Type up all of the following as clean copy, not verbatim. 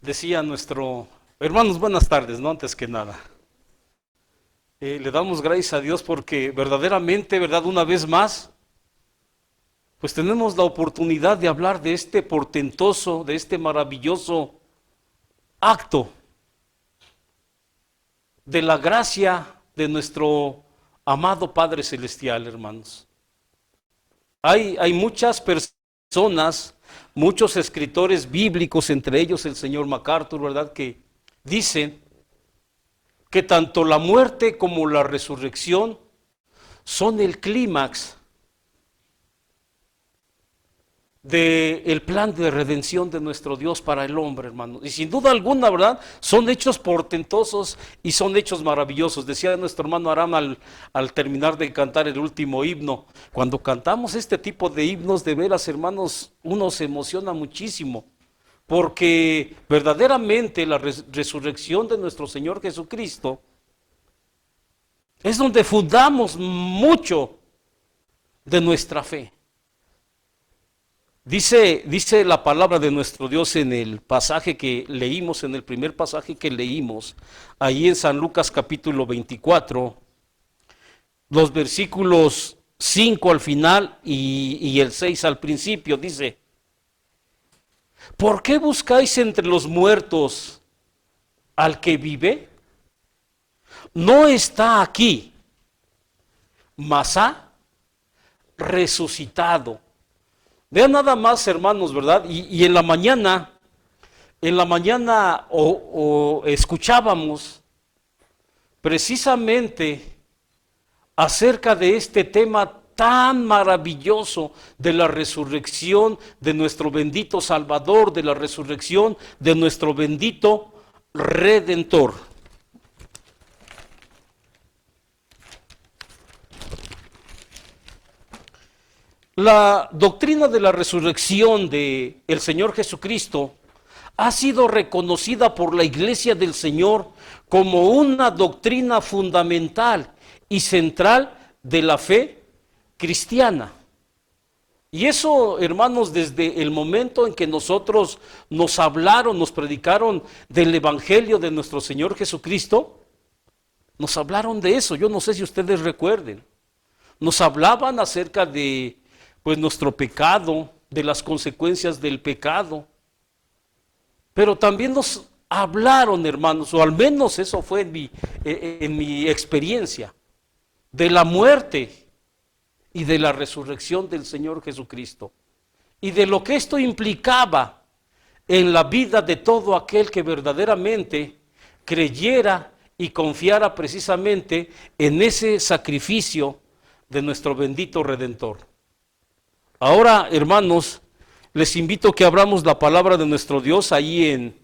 decía nuestro... Hermanos, buenas tardes, ¿no? Antes que nada. Le damos gracias a Dios porque verdaderamente, ¿verdad? Una vez más, pues tenemos la oportunidad de hablar de este portentoso, de este maravilloso acto de la gracia de nuestro amado Padre Celestial, hermanos. Hay muchas personas, muchos escritores bíblicos, entre ellos el señor MacArthur, ¿verdad? Que dicen que tanto la muerte como la resurrección son el clímax del plan de redención de nuestro Dios para el hombre, hermano. Y sin duda alguna, ¿verdad? Son hechos portentosos y son hechos maravillosos. Decía nuestro hermano Aram al terminar de cantar el último himno, cuando cantamos este tipo de himnos, de veras, hermanos, uno se emociona muchísimo, porque verdaderamente la resurrección de nuestro Señor Jesucristo es donde fundamos mucho de nuestra fe. Dice la palabra de nuestro Dios en el pasaje que leímos, en el primer pasaje que leímos, ahí en San Lucas capítulo 24, los versículos 5 al final y el 6 al principio, dice: ¿por qué buscáis entre los muertos al que vive? No está aquí, mas ha resucitado. Vean nada más, hermanos, ¿verdad? Y en la mañana escuchábamos precisamente acerca de este tema tan maravilloso de la resurrección de nuestro bendito Salvador, de la resurrección de nuestro bendito Redentor. La doctrina de la resurrección de el Señor Jesucristo ha sido reconocida por la Iglesia del Señor como una doctrina fundamental y central de la fe cristiana. Y eso, hermanos, desde el momento en que nosotros nos hablaron, nos predicaron del Evangelio de nuestro Señor Jesucristo, nos hablaron de eso. Yo no sé si ustedes recuerden. Nos hablaban acerca de nuestro pecado, de las consecuencias del pecado. Pero también nos hablaron, hermanos, o al menos eso fue en mi experiencia, de la muerte y de la resurrección del Señor Jesucristo. Y de lo que esto implicaba en la vida de todo aquel que verdaderamente creyera y confiara precisamente en ese sacrificio de nuestro bendito Redentor. Ahora, hermanos, les invito a que abramos la palabra de nuestro Dios ahí en,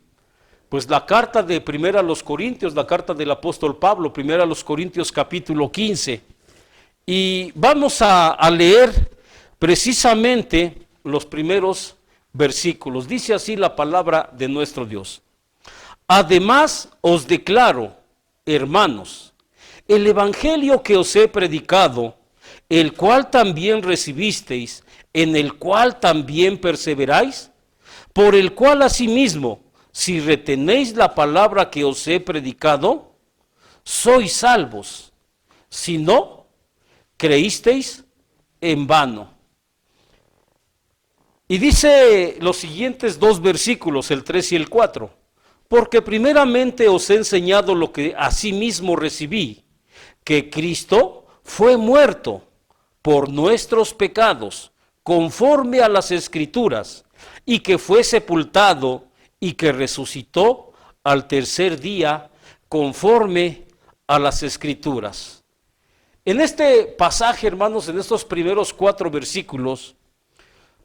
la carta de Primera a los Corintios, la carta del apóstol Pablo, Primera a los Corintios capítulo 15. Y vamos a leer precisamente los primeros versículos. Dice así la palabra de nuestro Dios. Además os declaro, hermanos, el evangelio que os he predicado, el cual también recibisteis, en el cual también perseveráis, por el cual asimismo, si retenéis la palabra que os he predicado, sois salvos. Si no, creísteis en vano. Y dice los siguientes dos versículos, el 3 y el 4. Porque primeramente os he enseñado lo que asimismo recibí, que Cristo fue muerto por nuestros pecados, conforme a las Escrituras, y que fue sepultado y que resucitó al tercer día, conforme a las Escrituras. En este pasaje, hermanos, en estos primeros 4 versículos,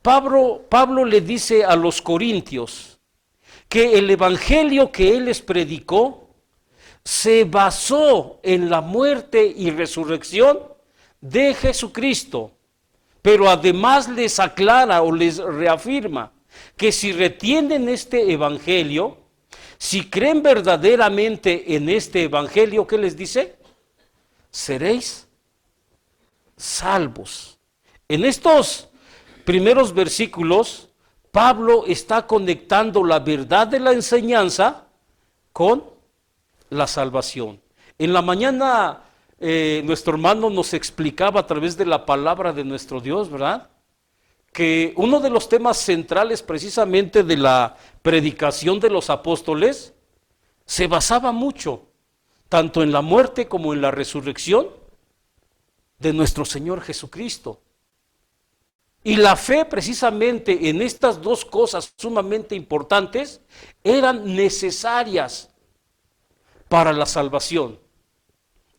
Pablo le dice a los corintios que el evangelio que él les predicó se basó en la muerte y resurrección de Jesucristo. Pero además les aclara o les reafirma que si retienen este evangelio, si creen verdaderamente en este evangelio, ¿qué les dice? Seréis salvos. En estos primeros versículos, Pablo está conectando la verdad de la enseñanza con la salvación. En la mañana nuestro hermano nos explicaba a través de la palabra de nuestro Dios, ¿verdad? Que uno de los temas centrales precisamente de la predicación de los apóstoles se basaba mucho, tanto en la muerte como en la resurrección de nuestro Señor Jesucristo. Y la fe precisamente en estas dos cosas sumamente importantes eran necesarias para la salvación.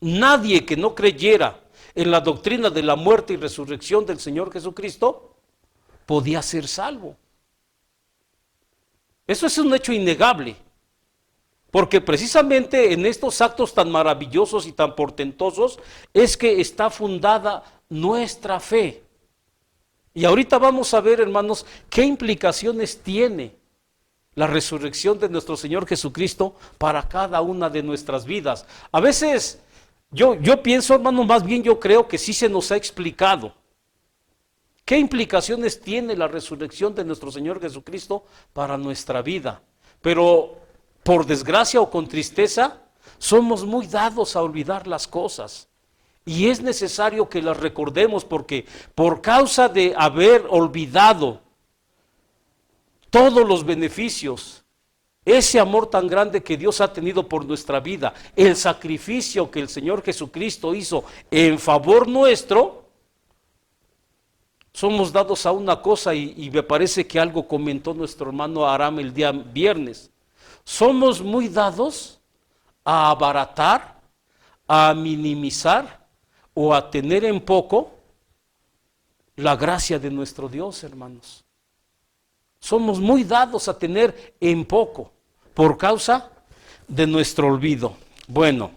Nadie que no creyera en la doctrina de la muerte y resurrección del Señor Jesucristo podía ser salvo. Eso es un hecho innegable, porque precisamente en estos actos tan maravillosos y tan portentosos es que está fundada nuestra fe. Y ahorita vamos a ver, hermanos, qué implicaciones tiene la resurrección de nuestro Señor Jesucristo para cada una de nuestras vidas. A veces yo pienso, hermanos, más bien yo creo que sí se nos ha explicado qué implicaciones tiene la resurrección de nuestro Señor Jesucristo para nuestra vida. Pero por desgracia o con tristeza, somos muy dados a olvidar las cosas. Y es necesario que las recordemos porque por causa de haber olvidado todos los beneficios, ese amor tan grande que Dios ha tenido por nuestra vida, el sacrificio que el Señor Jesucristo hizo en favor nuestro, somos dados a una cosa y me parece que algo comentó nuestro hermano Aram el día viernes. Somos muy dados a abaratar, a minimizar o a tener en poco la gracia de nuestro Dios, hermanos. Somos muy dados a tener en poco por causa de nuestro olvido. Bueno,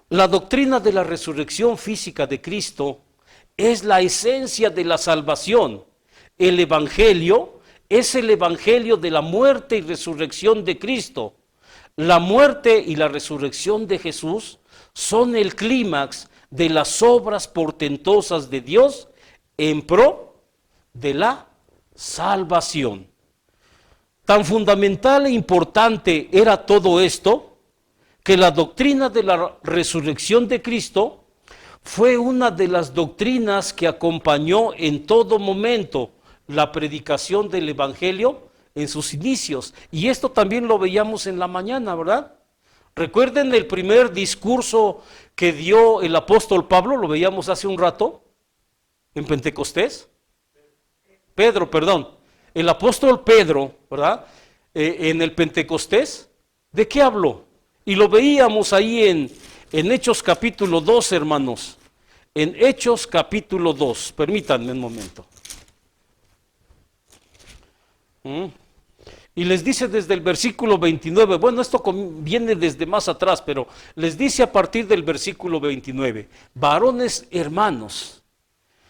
la doctrina de la resurrección física de Cristo es la esencia de la salvación. El Evangelio es el Evangelio de la muerte y resurrección de Cristo. La muerte y la resurrección de Jesús son el clímax de las obras portentosas de Dios en pro de la salvación. Tan fundamental e importante era todo esto, que la doctrina de la resurrección de Cristo fue una de las doctrinas que acompañó en todo momento la predicación del Evangelio en sus inicios. Y esto también lo veíamos en la mañana, ¿verdad? Recuerden el primer discurso que dio el apóstol Pablo, lo veíamos hace un rato, en Pentecostés. Pedro, perdón. El apóstol Pedro, ¿verdad? En el Pentecostés, ¿de qué habló? Y lo veíamos ahí en Hechos capítulo 2, hermanos. En Hechos capítulo 2. Permítanme un momento. Y les dice desde el versículo 29, bueno, esto viene desde más atrás, pero les dice a partir del versículo 29, varones hermanos,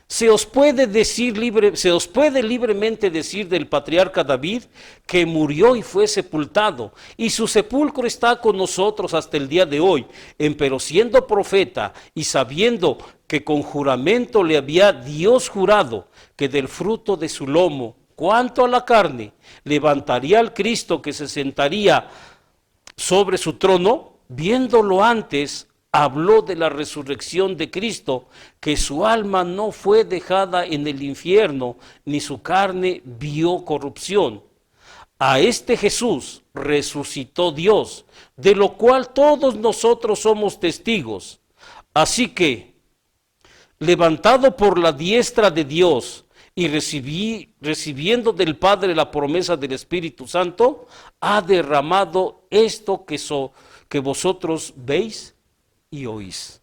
se os puede libremente decir del patriarca David que murió y fue sepultado, y su sepulcro está con nosotros hasta el día de hoy. Empero siendo profeta y sabiendo que con juramento le había Dios jurado que del fruto de su lomo, cuanto a la carne, levantaría al Cristo que se sentaría sobre su trono, viéndolo antes, habló de la resurrección de Cristo, que su alma no fue dejada en el infierno, ni su carne vio corrupción. A este Jesús resucitó Dios, de lo cual todos nosotros somos testigos. Así que, levantado por la diestra de Dios, y recibiendo del Padre la promesa del Espíritu Santo, ha derramado esto que vosotros veis y oís.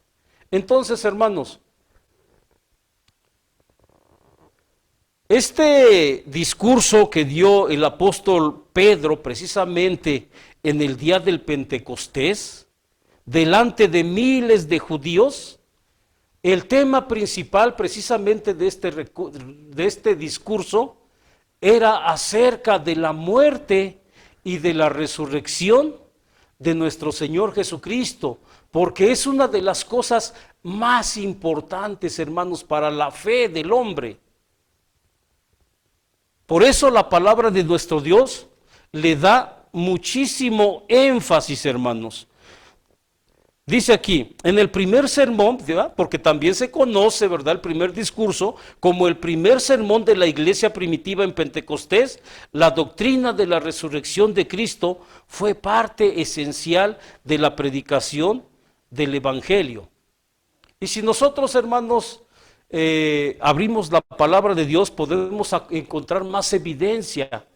Entonces, hermanos, este discurso que dio el apóstol Pedro precisamente en el día del Pentecostés, delante de miles de judíos, el tema principal precisamente de este discurso era acerca de la muerte y de la resurrección de nuestro Señor Jesucristo, porque es una de las cosas más importantes, hermanos, para la fe del hombre. Por eso la palabra de nuestro Dios le da muchísimo énfasis, hermanos. Dice aquí, en el primer sermón, ¿verdad? Porque también se conoce, ¿verdad?, el primer discurso como el primer sermón de la iglesia primitiva en Pentecostés. La doctrina de la resurrección de Cristo fue parte esencial de la predicación del Evangelio. Y si nosotros, hermanos, abrimos la palabra de Dios, podemos encontrar más evidencia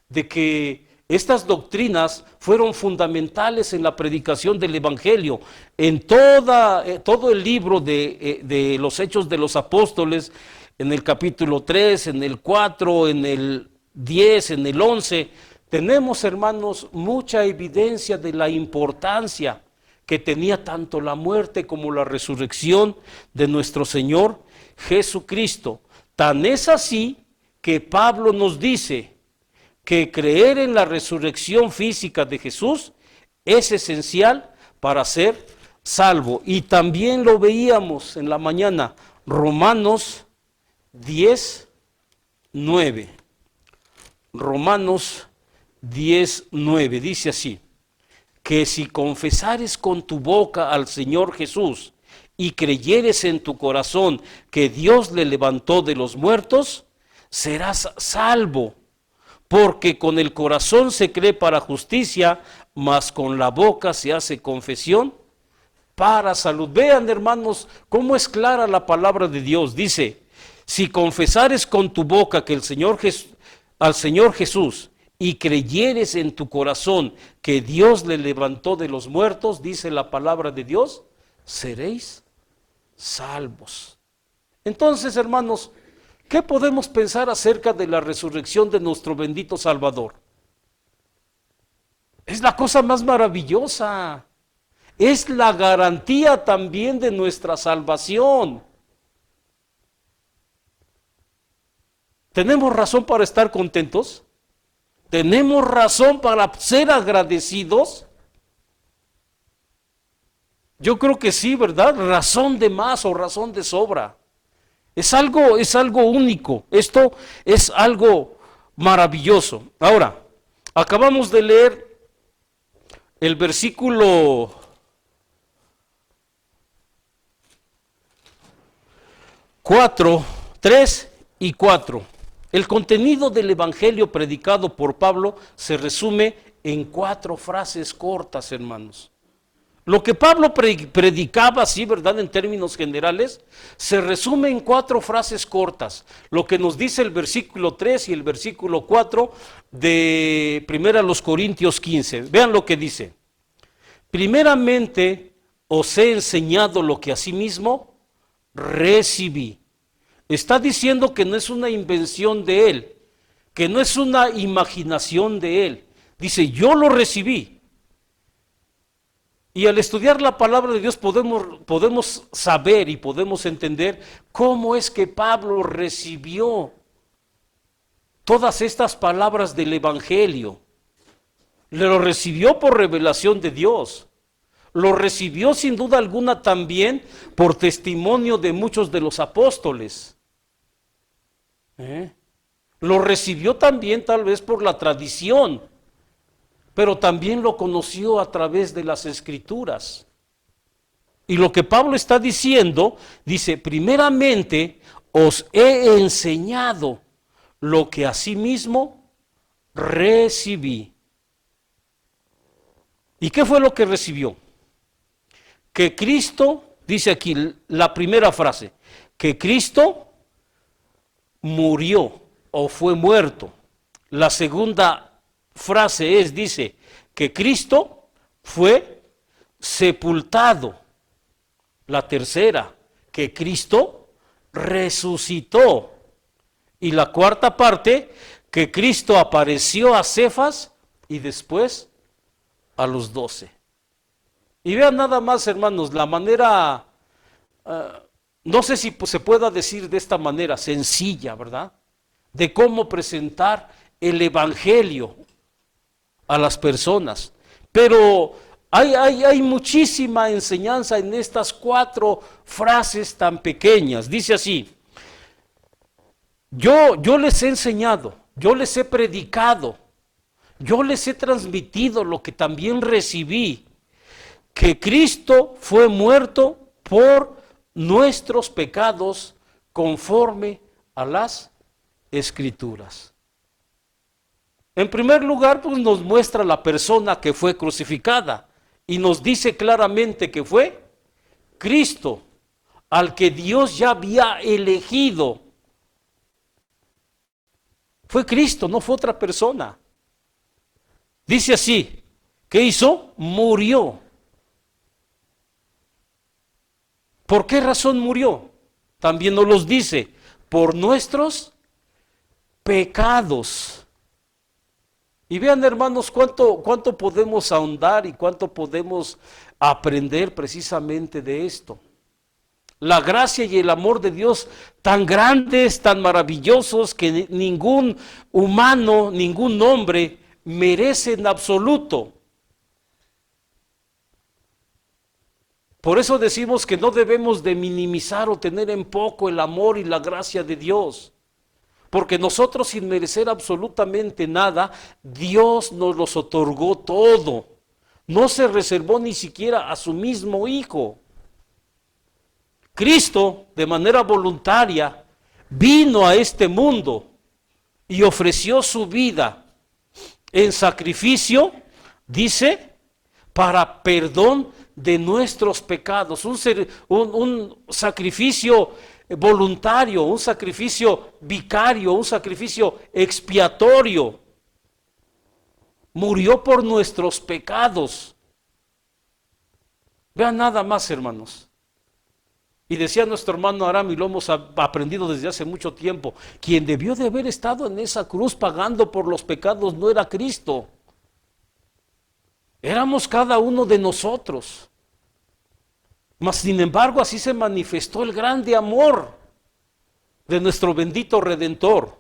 de que estas doctrinas fueron fundamentales en la predicación del Evangelio. En todo el libro de los Hechos de los Apóstoles, en el capítulo 3, en el 4, en el 10, en el 11, tenemos, hermanos, mucha evidencia de la importancia que tenía tanto la muerte como la resurrección de nuestro Señor Jesucristo. Tan es así que Pablo nos dice que creer en la resurrección física de Jesús es esencial para ser salvo. Y también lo veíamos en la mañana, Romanos 10, 9. Romanos 10, 9, dice así, que si confesares con tu boca al Señor Jesús y creyeres en tu corazón que Dios le levantó de los muertos, serás salvo. Porque con el corazón se cree para justicia, mas con la boca se hace confesión para salud. Vean, hermanos, cómo es clara la palabra de Dios. Dice, si confesares con tu boca que al Señor Jesús y creyeres en tu corazón que Dios le levantó de los muertos, dice la palabra de Dios, seréis salvos. Entonces, hermanos, ¿qué podemos pensar acerca de la resurrección de nuestro bendito Salvador? Es la cosa más maravillosa. Es la garantía también de nuestra salvación. ¿Tenemos razón para estar contentos? ¿Tenemos razón para ser agradecidos? Yo creo que sí, ¿verdad? Razón de más o razón de sobra. Es algo único, esto es algo maravilloso. Ahora, acabamos de leer el versículo 4, 3 y 4. El contenido del evangelio predicado por Pablo se resume en 4 frases cortas, hermanos. Lo que Pablo predicaba, sí, ¿verdad?, en términos generales, se resume en 4 frases cortas. Lo que nos dice el versículo 3 y el versículo 4 de 1 Corintios 15. Vean lo que dice. Primeramente os he enseñado lo que asimismo recibí. Está diciendo que no es una invención de él, que no es una imaginación de él. Dice, yo lo recibí. Y al estudiar la palabra de Dios podemos saber y podemos entender cómo es que Pablo recibió todas estas palabras del Evangelio. Lo recibió por revelación de Dios. Lo recibió sin duda alguna también por testimonio de muchos de los apóstoles. Lo recibió también tal vez por la tradición, pero también lo conoció a través de las Escrituras. Y lo que Pablo está diciendo, dice, primeramente os he enseñado lo que asimismo recibí. ¿Y qué fue lo que recibió? Que Cristo, dice aquí la primera frase, que Cristo murió o fue muerto. La segunda frase dice, que Cristo fue sepultado. La tercera, que Cristo resucitó. Y la cuarta parte, que Cristo apareció a Cefas y después a los 12. Y vean nada más, hermanos, la manera, no sé si se pueda decir de esta manera, sencilla, ¿verdad?, de cómo presentar el Evangelio a las personas. Pero hay muchísima enseñanza en estas 4 frases tan pequeñas. Dice así, yo les he enseñado yo les he predicado, yo les he transmitido lo que también recibí, que Cristo fue muerto por nuestros pecados conforme a las Escrituras. En primer lugar, pues nos muestra la persona que fue crucificada y nos dice claramente que fue Cristo, al que Dios ya había elegido. Fue Cristo, no fue otra persona. Dice así, ¿qué hizo? Murió. ¿Por qué razón murió? También nos los dice, por nuestros pecados. Y vean, hermanos, cuánto podemos ahondar y cuánto podemos aprender precisamente de esto. La gracia y el amor de Dios tan grandes, tan maravillosos, que ningún humano, ningún hombre merece en absoluto. Por eso decimos que no debemos de minimizar o tener en poco el amor y la gracia de Dios. Porque nosotros, sin merecer absolutamente nada, Dios nos los otorgó todo. No se reservó ni siquiera a su mismo Hijo. Cristo, de manera voluntaria, vino a este mundo y ofreció su vida en sacrificio, dice, para perdón de nuestros pecados. Un sacrificio voluntario, un sacrificio vicario, un sacrificio expiatorio. Murió por nuestros pecados. Vean nada más, hermanos. Y decía nuestro hermano Aram, y lo hemos aprendido desde hace mucho tiempo, quien debió de haber estado en esa cruz pagando por los pecados no era Cristo. Éramos cada uno de nosotros. Mas sin embargo así se manifestó el grande amor de nuestro bendito Redentor.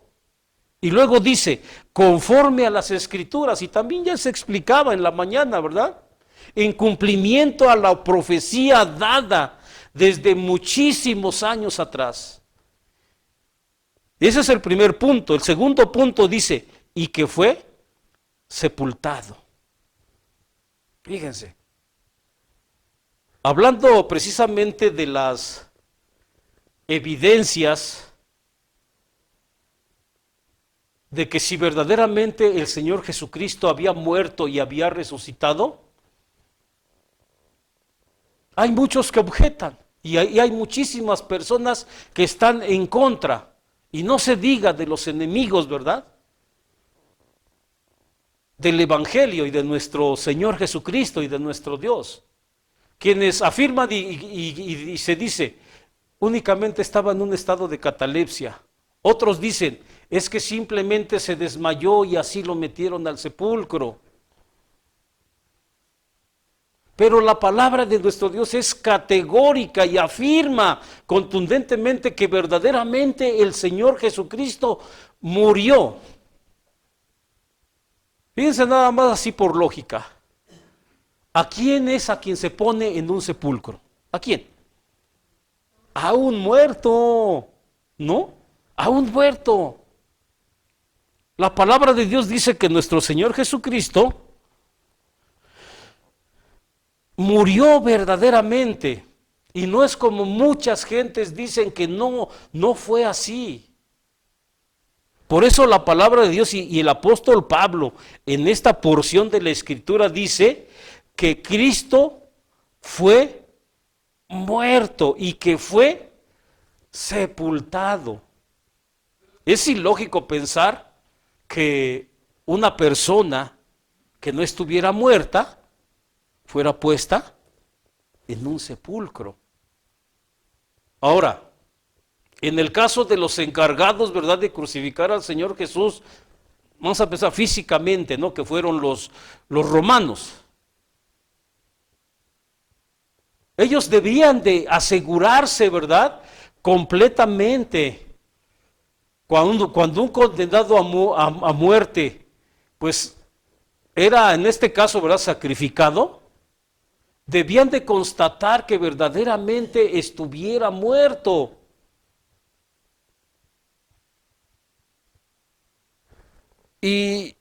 Y luego dice, conforme a las Escrituras, y también ya se explicaba en la mañana, ¿verdad? En cumplimiento a la profecía dada desde muchísimos años atrás. Ese es el primer punto. El segundo punto dice, y que fue sepultado. Fíjense. Hablando precisamente de las evidencias de que si verdaderamente el Señor Jesucristo había muerto y había resucitado, hay muchos que objetan y hay muchísimas personas que están en contra, y no se diga de los enemigos, ¿verdad?, del Evangelio y de nuestro Señor Jesucristo y de nuestro Dios, quienes afirman y se dice, únicamente estaba en un estado de catalepsia. Otros dicen, es que simplemente se desmayó y así lo metieron al sepulcro. Pero la palabra de nuestro Dios es categórica y afirma contundentemente que verdaderamente el Señor Jesucristo murió. Fíjense nada más así por lógica. ¿A quién es a quien se pone en un sepulcro? ¿A quién? A un muerto, ¿no? A un muerto. La palabra de Dios dice que nuestro Señor Jesucristo murió verdaderamente, y no es como muchas gentes dicen que no fue así. Por eso la palabra de Dios y el apóstol Pablo en esta porción de la Escritura dice que Cristo fue muerto y que fue sepultado. Es ilógico pensar que una persona que no estuviera muerta fuera puesta en un sepulcro. Ahora, en el caso de los encargados, ¿verdad?, de crucificar al Señor Jesús, vamos a pensar físicamente, ¿no?, que fueron los romanos. Ellos debían de asegurarse, ¿verdad?, completamente, cuando un condenado a muerte, pues era en este caso, ¿verdad?, sacrificado, debían de constatar que verdaderamente estuviera muerto. Y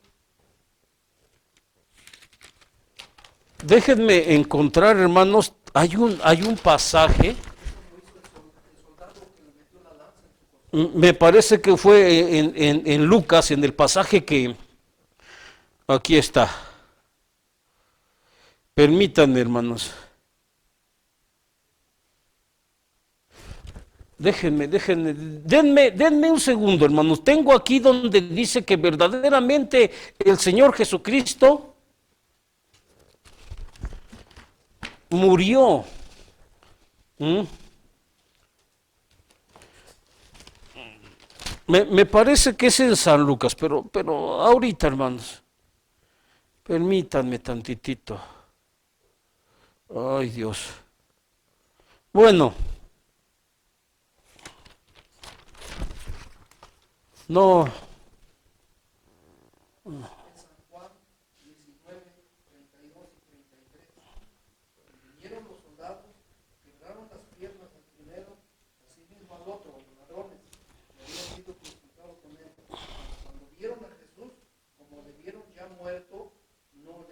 déjenme encontrar, hermanos, hay un pasaje, me parece que fue en Lucas, en el pasaje que, aquí está, permítanme, hermanos. Denme un segundo, hermanos. Tengo aquí donde dice que verdaderamente el Señor Jesucristo murió. ¿Mm? Me parece que es en San Lucas, pero ahorita, hermanos, permítanme tantitito. Ay, Dios. Bueno, no.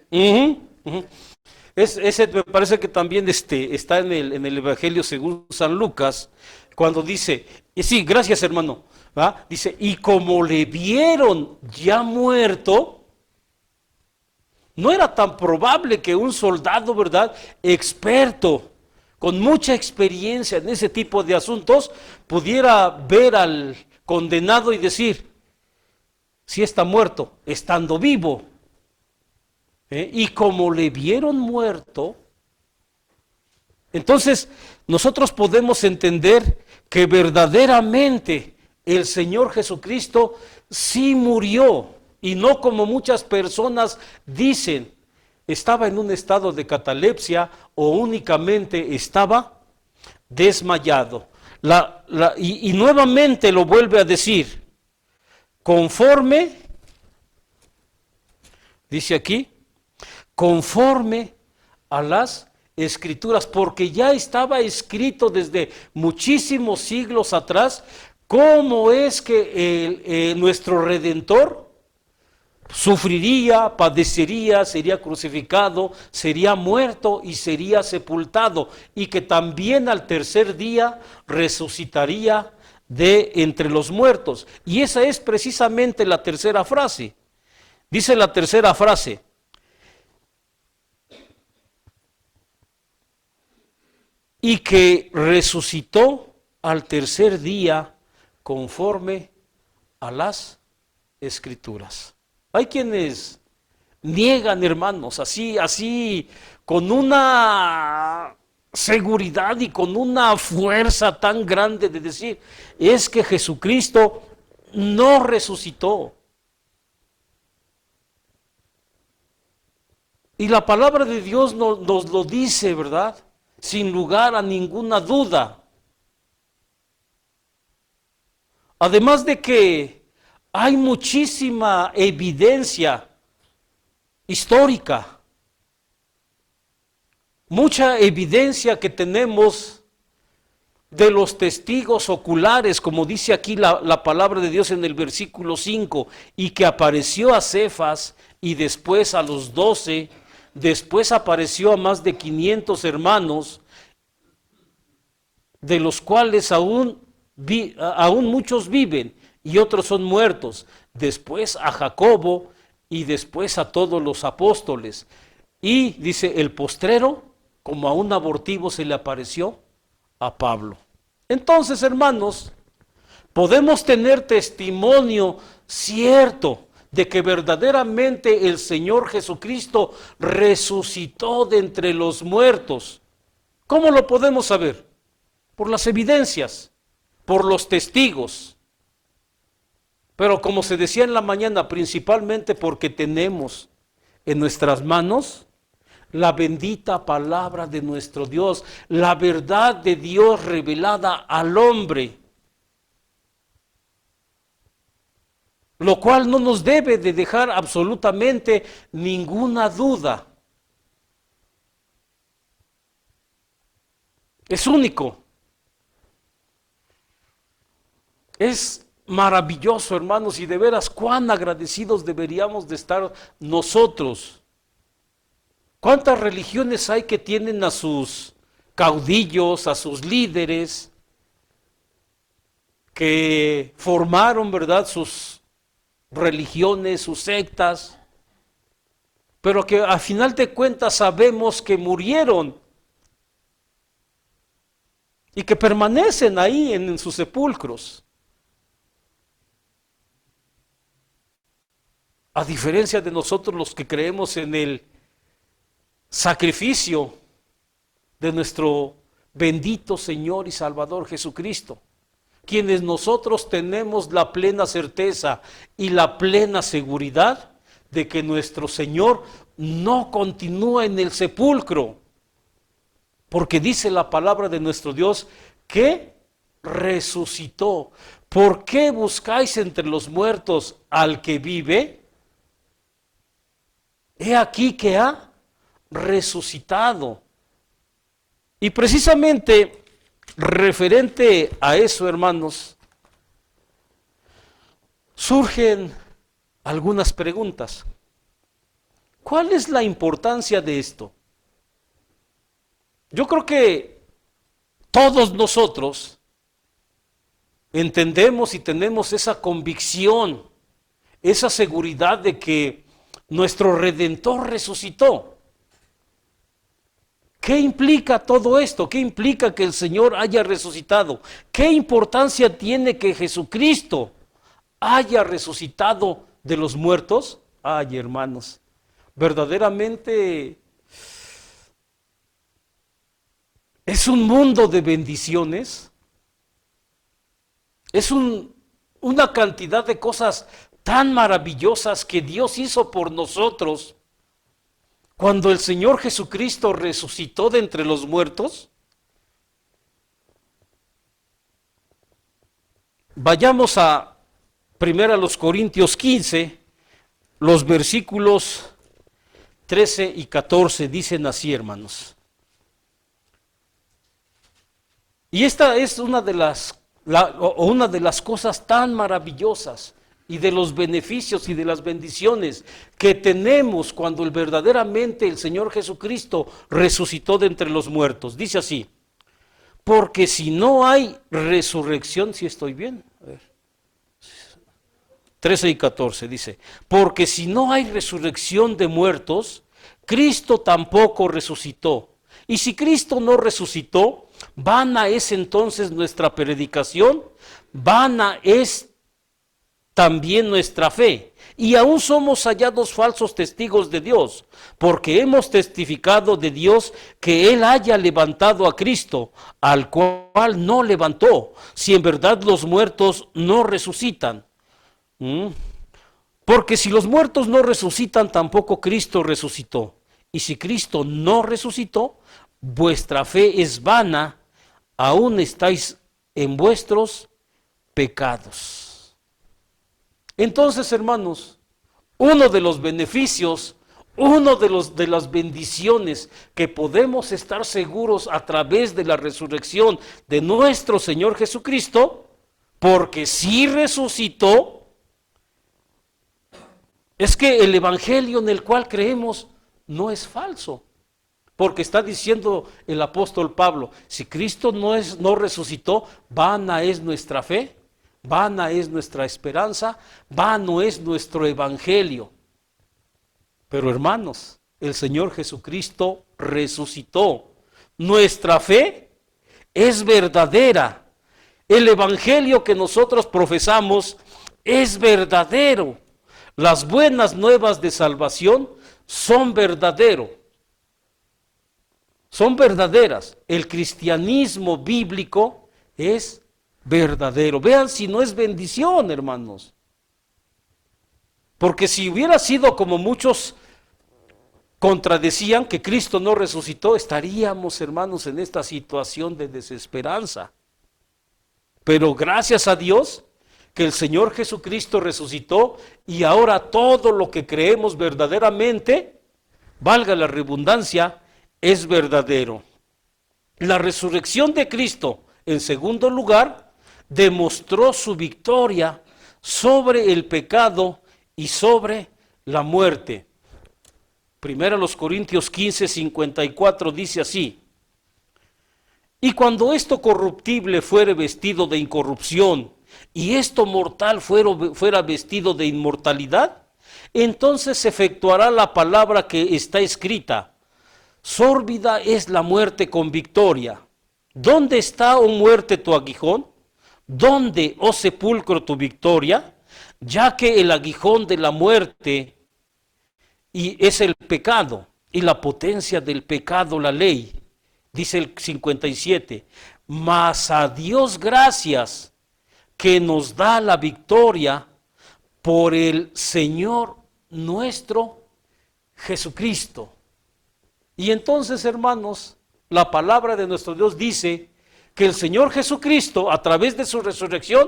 Ujú, ujú. Ese me parece que también está en el Evangelio según San Lucas, cuando dice, y sí, gracias hermano, ¿va? Dice, y como le vieron ya muerto, no era tan probable que un soldado, ¿verdad? Experto, con mucha experiencia en ese tipo de asuntos, pudiera ver al condenado y decir, si está muerto, estando vivo. Y como le vieron muerto, entonces nosotros podemos entender que verdaderamente el Señor Jesucristo sí murió y no como muchas personas dicen, estaba en un estado de catalepsia o únicamente estaba desmayado. Y nuevamente lo vuelve a decir, conforme, dice aquí, conforme a las escrituras, porque ya estaba escrito desde muchísimos siglos atrás cómo es que nuestro Redentor sufriría, padecería, sería crucificado, sería muerto y sería sepultado, y que también al tercer día resucitaría de entre los muertos. Y esa es precisamente la tercera frase. Dice la tercera frase, y que resucitó al tercer día conforme a las escrituras. Hay quienes niegan, hermanos, así, con una seguridad y con una fuerza tan grande de decir, es que Jesucristo no resucitó. Y la palabra de Dios nos lo dice, ¿verdad? Sin lugar a ninguna duda. Además de que hay muchísima evidencia histórica, mucha evidencia que tenemos de los testigos oculares, como dice aquí la palabra de Dios en el versículo 5, y que apareció a Cefas y después a los 12, después apareció a más de 500 hermanos, de los cuales aún muchos viven y otros son muertos, después a Jacobo y después a todos los apóstoles. Y dice, el postrero, como a un abortivo se le apareció a Pablo. Entonces, hermanos, podemos tener testimonio cierto de que verdaderamente el Señor Jesucristo resucitó de entre los muertos. ¿Cómo lo podemos saber? Por las evidencias, por los testigos. Pero como se decía en la mañana, principalmente porque tenemos en nuestras manos la bendita palabra de nuestro Dios, la verdad de Dios revelada al hombre, lo cual no nos debe de dejar absolutamente ninguna duda. Es único. Es maravilloso, hermanos, y de veras cuán agradecidos deberíamos de estar nosotros. ¿Cuántas religiones hay que tienen a sus caudillos, a sus líderes, que formaron, verdad, sus religiones, sus sectas, pero que a final de cuentas sabemos que murieron y que permanecen ahí en sus sepulcros? A diferencia de nosotros los que creemos en el sacrificio de nuestro bendito Señor y Salvador Jesucristo, quienes nosotros tenemos la plena certeza y la plena seguridad de que nuestro Señor no continúa en el sepulcro, porque dice la palabra de nuestro Dios que resucitó. ¿Por qué buscáis entre los muertos al que vive? He aquí que ha resucitado. Y precisamente referente a eso, hermanos, surgen algunas preguntas. ¿Cuál es la importancia de esto? Yo creo que todos nosotros entendemos y tenemos esa convicción, esa seguridad de que nuestro Redentor resucitó. ¿Qué implica todo esto? ¿Qué implica que el Señor haya resucitado? ¿Qué importancia tiene que Jesucristo haya resucitado de los muertos? Ay, hermanos, verdaderamente es un mundo de bendiciones. Es una cantidad de cosas tan maravillosas que Dios hizo por nosotros. Cuando el Señor Jesucristo resucitó de entre los muertos, vayamos a 1 Corintios 15, los versículos 13 y 14 dicen así, hermanos. Y esta es una de las cosas tan maravillosas y de los beneficios y de las bendiciones que tenemos cuando verdaderamente el Señor Jesucristo resucitó de entre los muertos. Dice así: porque si no hay resurrección, si estoy bien, a ver, 13 y 14 dice, porque si no hay resurrección de muertos, Cristo tampoco resucitó. Y si Cristo no resucitó, vana es entonces nuestra predicación, vana es también nuestra fe, y aún somos hallados falsos testigos de Dios, porque hemos testificado de Dios que Él haya levantado a Cristo, al cual no levantó, si en verdad los muertos no resucitan. Porque si los muertos no resucitan, tampoco Cristo resucitó. Y si Cristo no resucitó, vuestra fe es vana, aún estáis en vuestros pecados. Entonces, hermanos, uno de los beneficios, de las bendiciones que podemos estar seguros a través de la resurrección de nuestro Señor Jesucristo, porque sí resucitó, es que el evangelio en el cual creemos no es falso. Porque está diciendo el apóstol Pablo, si Cristo no resucitó, vana es nuestra fe, vana es nuestra esperanza, vano es nuestro evangelio. Pero hermanos, el Señor Jesucristo resucitó. Nuestra fe es verdadera. El evangelio que nosotros profesamos es verdadero. Las buenas nuevas de salvación son verdaderas. El cristianismo bíblico es verdadero. Vean si no es bendición, hermanos. Porque si hubiera sido como muchos contradecían, que Cristo no resucitó, estaríamos, hermanos, en esta situación de desesperanza. Pero gracias a Dios que el Señor Jesucristo resucitó y ahora todo lo que creemos verdaderamente, valga la redundancia, es verdadero. La resurrección de Cristo, en segundo lugar, demostró su victoria sobre el pecado y sobre la muerte. Primero los Corintios 15:54 dice así: y cuando esto corruptible fuere vestido de incorrupción, y esto mortal fuera vestido de inmortalidad, entonces se efectuará la palabra que está escrita: sórbida es la muerte con victoria. ¿Dónde está, oh muerte, tu aguijón? ¿Dónde, oh sepulcro, tu victoria? Ya que el aguijón de la muerte y es el pecado, y la potencia del pecado la ley. Dice el 57, mas a Dios gracias que nos da la victoria por el Señor nuestro Jesucristo. Y entonces, hermanos, la palabra de nuestro Dios dice que el Señor Jesucristo, a través de su resurrección,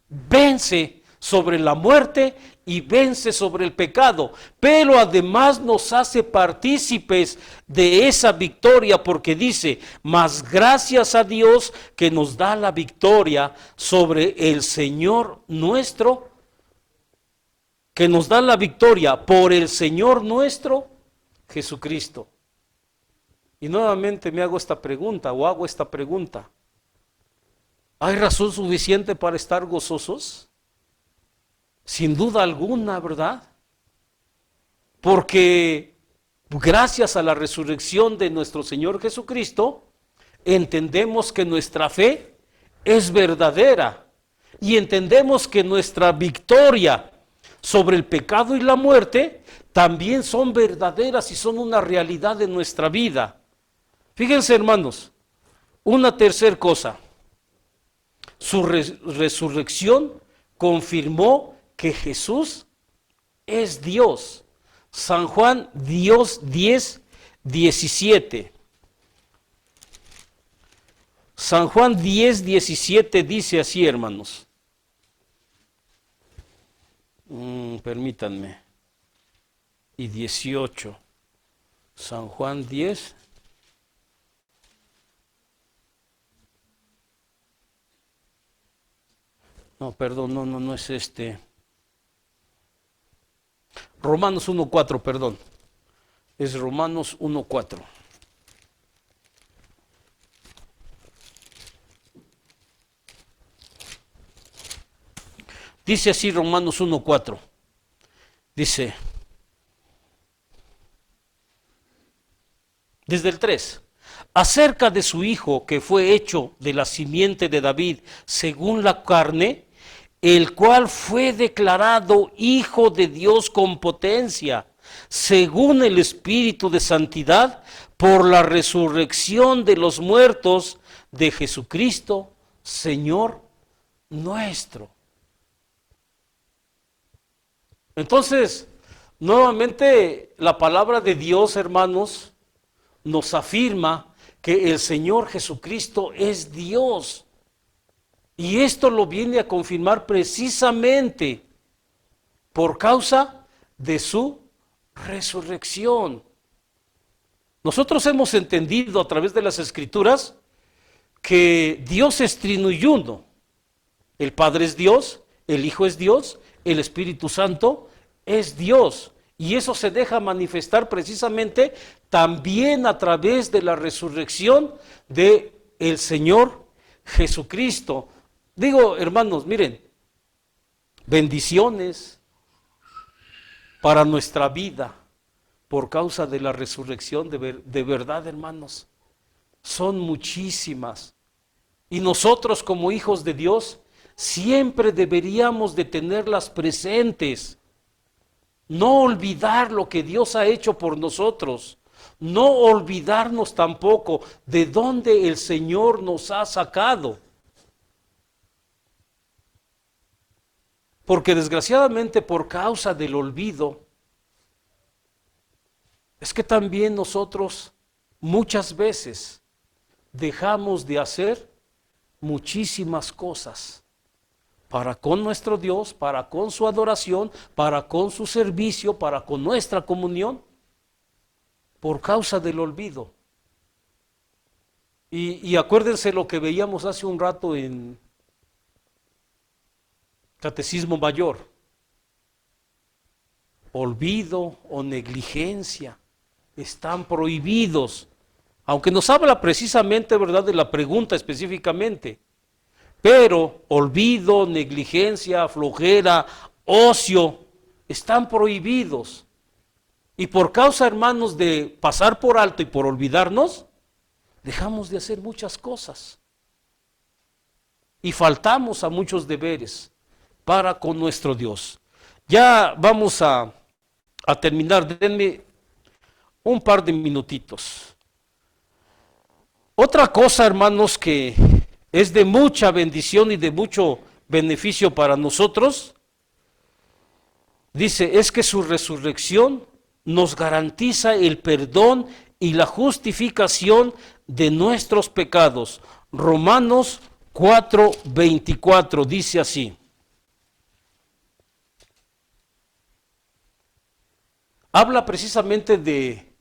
vence sobre la muerte y vence sobre el pecado, pero además nos hace partícipes de esa victoria, porque dice: mas gracias a Dios que nos da la victoria sobre el Señor nuestro, que nos da la victoria por el Señor nuestro Jesucristo. Y nuevamente me hago esta pregunta, o hago esta pregunta: ¿hay razón suficiente para estar gozosos? Sin duda alguna, ¿verdad? Porque gracias a la resurrección de nuestro Señor Jesucristo, entendemos que nuestra fe es verdadera y entendemos que nuestra victoria sobre el pecado y la muerte también son verdaderas y son una realidad de nuestra vida. Fíjense, hermanos, una tercera cosa: su resurrección confirmó que Jesús es Dios. San Juan 10:17. San Juan 10:17 dice así, hermanos. Permítanme. Y 18. San Juan 10. No, perdón, no es este. Romanos 1:4, perdón. Es Romanos 1:4. Dice así Romanos 1:4. Dice, desde el 3, acerca de su Hijo que fue hecho de la simiente de David según la carne, el cual fue declarado Hijo de Dios con potencia, según el Espíritu de Santidad, por la resurrección de los muertos de Jesucristo, Señor nuestro. Entonces, nuevamente la palabra de Dios, hermanos, nos afirma que el Señor Jesucristo es Dios. Y esto lo viene a confirmar precisamente por causa de su resurrección. Nosotros hemos entendido a través de las Escrituras que Dios es trino y uno. El Padre es Dios, el Hijo es Dios, el Espíritu Santo es Dios. Y eso se deja manifestar precisamente también a través de la resurrección de el Señor Jesucristo. Digo, hermanos, miren, bendiciones para nuestra vida por causa de la resurrección de verdad, hermanos, son muchísimas. Y nosotros como hijos de Dios siempre deberíamos de tenerlas presentes. No olvidar lo que Dios ha hecho por nosotros. No olvidarnos tampoco de dónde el Señor nos ha sacado. Porque desgraciadamente por causa del olvido, es que también nosotros muchas veces dejamos de hacer muchísimas cosas para con nuestro Dios, para con su adoración, para con su servicio, para con nuestra comunión, por causa del olvido. Y acuérdense lo que veíamos hace un rato en Catecismo Mayor. Olvido o negligencia están prohibidos, aunque nos habla precisamente, ¿verdad?, de la pregunta específicamente. Pero olvido, negligencia, flojera, ocio, están prohibidos. Y por causa, hermanos, de pasar por alto y por olvidarnos, dejamos de hacer muchas cosas. Y faltamos a muchos deberes para con nuestro Dios. Ya vamos a terminar, denme un par de minutitos. Otra cosa, hermanos, que es de mucha bendición y de mucho beneficio para nosotros, dice, es que su resurrección nos garantiza el perdón y la justificación de nuestros pecados. Romanos 4:24 dice así. Habla precisamente de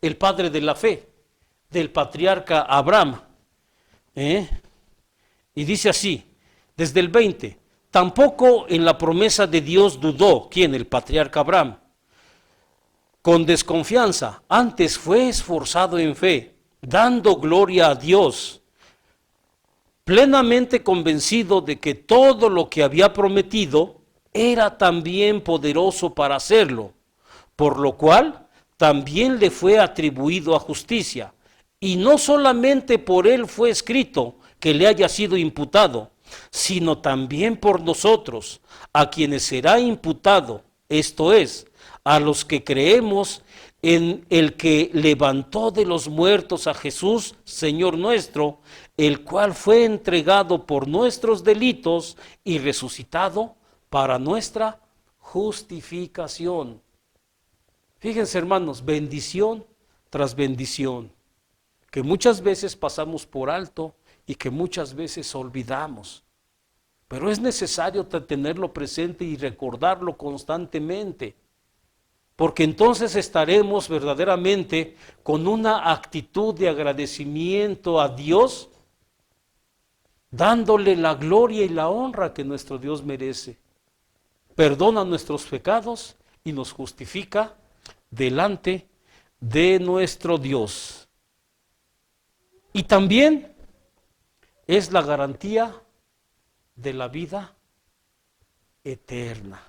el padre de la fe, del patriarca Abraham. Y dice así, desde el 20, tampoco en la promesa de Dios dudó, ¿quién? El patriarca Abraham, con desconfianza, antes fue esforzado en fe, dando gloria a Dios, plenamente convencido de que todo lo que había prometido era también poderoso para hacerlo, por lo cual también le fue atribuido a justicia. Y no solamente por él fue escrito que le haya sido imputado, sino también por nosotros, a quienes será imputado, esto es, a los que creemos en el que levantó de los muertos a Jesús, Señor nuestro, el cual fue entregado por nuestros delitos y resucitado para nuestra justificación. Fíjense, hermanos, bendición tras bendición, que muchas veces pasamos por alto y que muchas veces olvidamos. Pero es necesario tenerlo presente y recordarlo constantemente, porque entonces estaremos verdaderamente con una actitud de agradecimiento a Dios, dándole la gloria y la honra que nuestro Dios merece. Perdona nuestros pecados y nos justifica delante de nuestro Dios. Y también es la garantía de la vida eterna.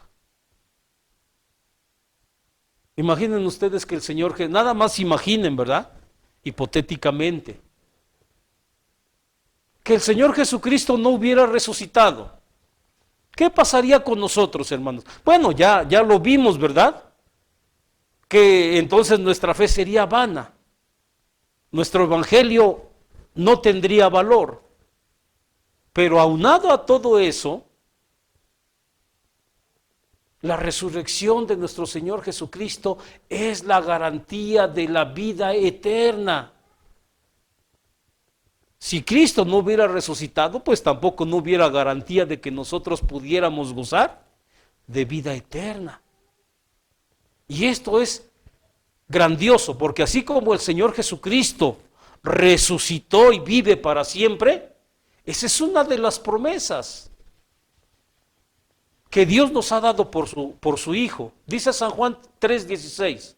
Imaginen ustedes que el Señor, nada más imaginen, ¿verdad? Hipotéticamente, que el Señor Jesucristo no hubiera resucitado. ¿Qué pasaría con nosotros, hermanos? Bueno, ya lo vimos, ¿verdad? Que entonces nuestra fe sería vana. Nuestro evangelio no tendría valor. Pero aunado a todo eso, la resurrección de nuestro Señor Jesucristo es la garantía de la vida eterna. Si Cristo no hubiera resucitado, pues tampoco no hubiera garantía de que nosotros pudiéramos gozar de vida eterna. Y esto es grandioso, porque así como el Señor Jesucristo resucitó y vive para siempre, esa es una de las promesas que Dios nos ha dado por su Hijo. Dice San Juan 3:16.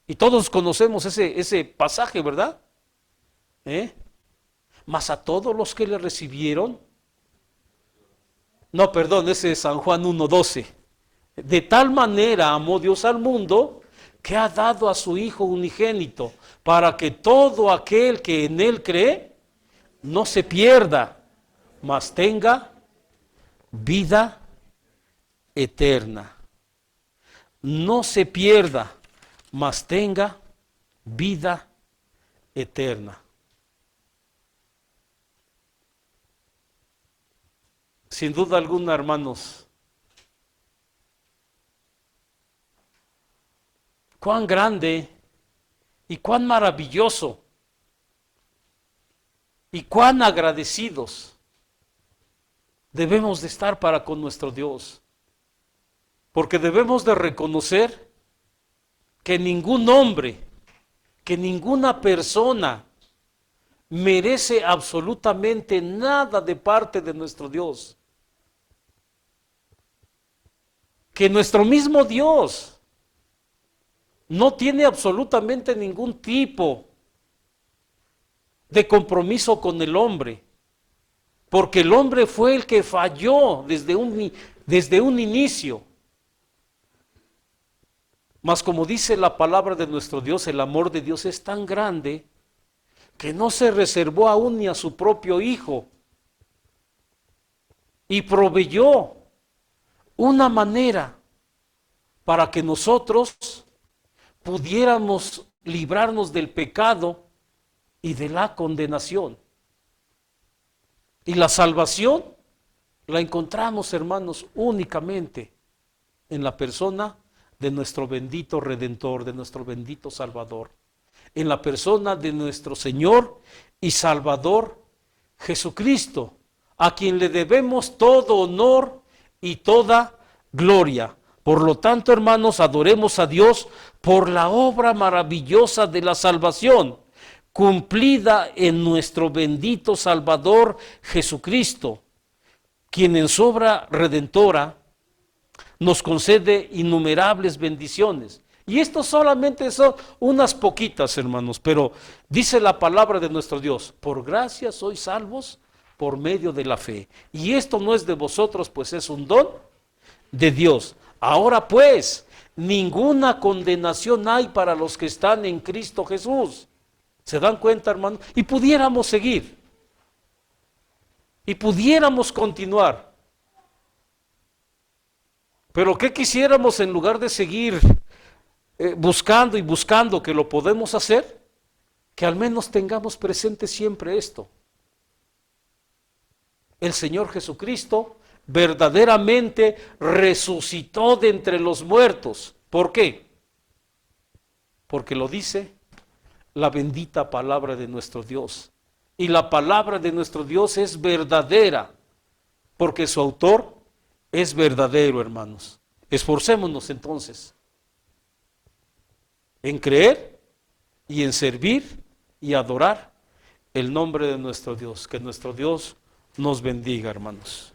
Y todos conocemos ese pasaje, ¿verdad? Mas a todos los que le recibieron, no, perdón, ese es San Juan 1:12. De tal manera amó Dios al mundo que ha dado a su Hijo unigénito, para que todo aquel que en Él cree no se pierda, mas tenga vida eterna. No se pierda, mas tenga vida eterna. Sin duda alguna, hermanos, cuán grande y cuán maravilloso y cuán agradecidos debemos de estar para con nuestro Dios. Porque debemos de reconocer que ningún hombre, que ninguna persona merece absolutamente nada de parte de nuestro Dios. que nuestro mismo Dios no tiene absolutamente ningún tipo de compromiso con el hombre, porque el hombre fue el que falló desde un inicio. Mas como dice la palabra de nuestro Dios, el amor de Dios es tan grande que no se reservó aún ni a su propio Hijo, y proveyó una manera para que nosotros pudiéramos librarnos del pecado y de la condenación. Y la salvación la encontramos, hermanos, únicamente en la persona de nuestro bendito Redentor, de nuestro bendito Salvador, en la persona de nuestro Señor y Salvador Jesucristo, a quien le debemos todo honor y toda gloria. Por lo tanto, hermanos, adoremos a Dios por la obra maravillosa de la salvación, cumplida en nuestro bendito Salvador Jesucristo, quien en su obra redentora nos concede innumerables bendiciones. Y esto solamente son unas poquitas, hermanos, pero dice la palabra de nuestro Dios: por gracia sois salvos por medio de la fe. Y esto no es de vosotros, pues es un don de Dios. Ahora pues, ninguna condenación hay para los que están en Cristo Jesús. ¿Se dan cuenta, hermanos? Y pudiéramos seguir. Y pudiéramos continuar. Pero ¿qué quisiéramos en lugar de seguir buscando y buscando que lo podemos hacer? Que al menos tengamos presente siempre esto: el Señor Jesucristo verdaderamente resucitó de entre los muertos. ¿Por qué? Porque lo dice la bendita palabra de nuestro Dios. Y la palabra de nuestro Dios es verdadera, porque su autor es verdadero, hermanos. Esforcémonos entonces en creer y en servir y adorar el nombre de nuestro Dios. Que nuestro Dios nos bendiga, hermanos.